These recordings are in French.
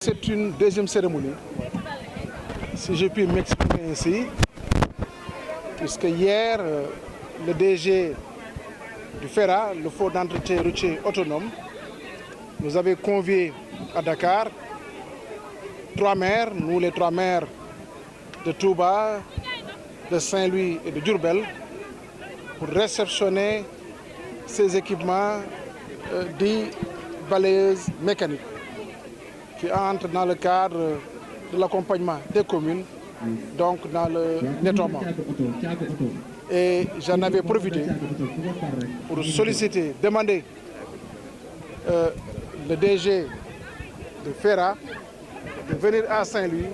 C'est une deuxième cérémonie, si je puis m'exprimer ainsi, puisque hier, le DG du FERA, le Fonds d'entretien routier autonome, nous avait conviés à Dakar, trois maires, nous les trois maires de Touba, de Saint-Louis et de Diourbel, pour réceptionner ces équipements dits balayeuses mécaniques, qui entrent dans le cadre de l'accompagnement des communes, donc dans le nettoiement. Et j'en avais profité pour solliciter, demander le DG de FERA de venir à Saint-Louis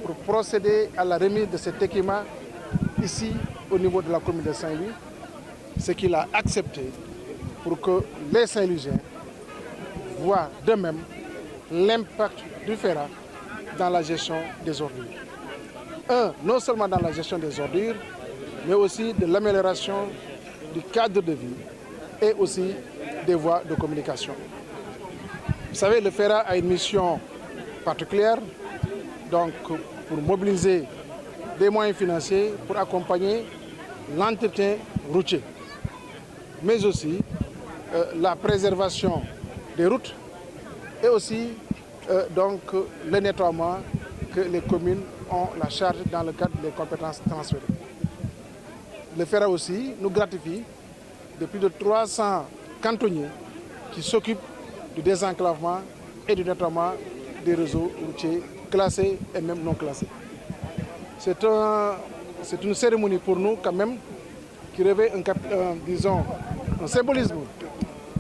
pour procéder à la remise de cet équipement ici au niveau de la commune de Saint-Louis, ce qu'il a accepté pour que les Saint-Louisiens voient d'eux-mêmes l'impact du FERA dans la gestion des ordures. Non seulement dans la gestion des ordures, mais aussi de l'amélioration du cadre de vie et aussi des voies de communication. Vous savez, le FERA a une mission particulière, donc pour mobiliser des moyens financiers pour accompagner l'entretien routier, mais aussi la préservation des routes et aussi donc le nettoiement que les communes ont la charge dans le cadre des compétences transférées. Le FERA aussi nous gratifie de plus de 300 cantonniers qui s'occupent du désenclavement et du nettoiement des réseaux routiers classés et même non classés. C'est une cérémonie pour nous quand même qui revêt un symbolisme,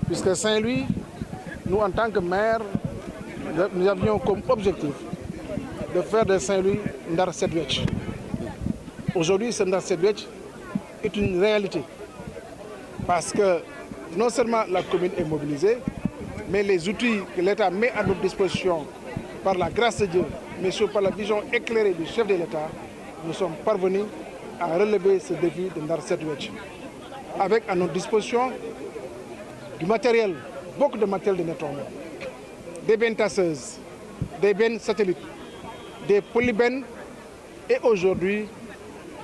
puisque Saint-Louis, nous en tant que maire, nous avions comme objectif de faire de Saint-Louis Ndar Set Wetch. Aujourd'hui, ce Ndar Set Wetch est une réalité parce que non seulement la commune est mobilisée, mais les outils que l'État met à notre disposition par la grâce de Dieu, mais surtout par la vision éclairée du chef de l'État, nous sommes parvenus à relever ce défi de Ndar Set Wetch. Avec à notre disposition du matériel, beaucoup de matériel de nettoiement, des bennes tasseuses, des bennes satellites, des polybennes et aujourd'hui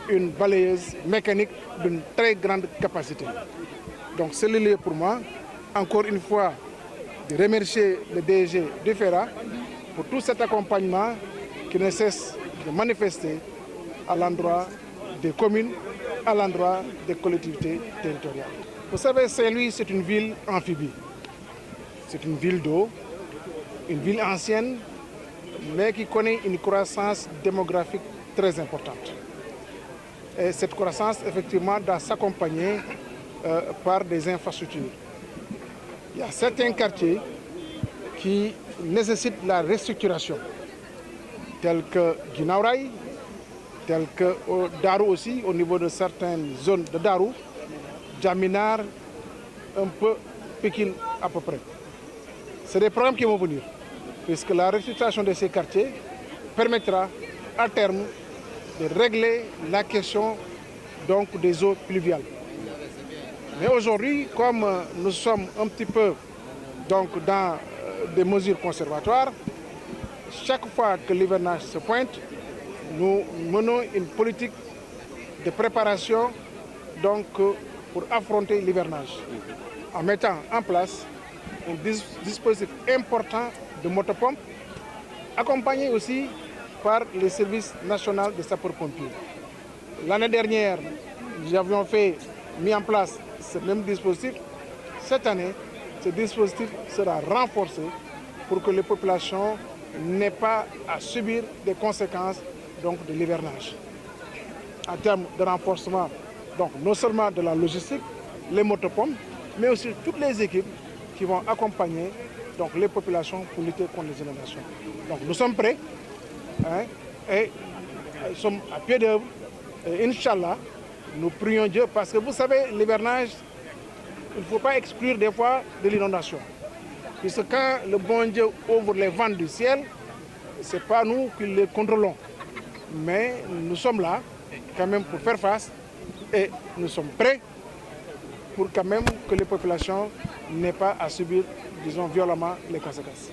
une balayeuse mécanique d'une très grande capacité. Donc c'est le lieu pour moi, encore une fois, de remercier le DG du FERA pour tout cet accompagnement qui ne cesse de manifester à l'endroit des communes, à l'endroit des collectivités territoriales. Vous savez, Saint-Louis, c'est une ville amphibie. C'est une ville d'eau, une ville ancienne, mais qui connaît une croissance démographique très importante. Et cette croissance, effectivement, doit s'accompagner par des infrastructures. Il y a certains quartiers qui nécessitent la restructuration, tels que Guinaouraï, tels que Darou aussi, au niveau de certaines zones de Darou, Djaminar, un peu Pékin à peu près. C'est des programmes qui vont venir, puisque la restructuration de ces quartiers permettra à terme de régler la question donc, des eaux pluviales. Mais aujourd'hui, comme nous sommes un petit peu donc, dans des mesures conservatoires, chaque fois que l'hivernage se pointe, nous menons une politique de préparation donc, pour affronter l'hivernage, en mettant en place un dispositif important de motopompes, accompagné aussi par le service national de sapeurs-pompiers. L'année dernière, nous avions mis en place ce même dispositif. Cette année, ce dispositif sera renforcé pour que les populations n'aient pas à subir des conséquences donc, de l'hivernage. En termes de renforcement, donc, non seulement de la logistique, les motopompes, mais aussi toutes les équipes qui vont accompagner donc, les populations pour lutter contre les inondations. Donc nous sommes prêts et nous sommes à pied d'œuvre. Et Inch'Allah, nous prions Dieu parce que vous savez, l'hivernage, il ne faut pas exclure des fois de l'inondation. Puisque quand le bon Dieu ouvre les vents du ciel, ce n'est pas nous qui les contrôlons. Mais nous sommes là quand même pour faire face et nous sommes prêts pour quand même que les populations n'aient pas à subir, disons, violemment les conséquences.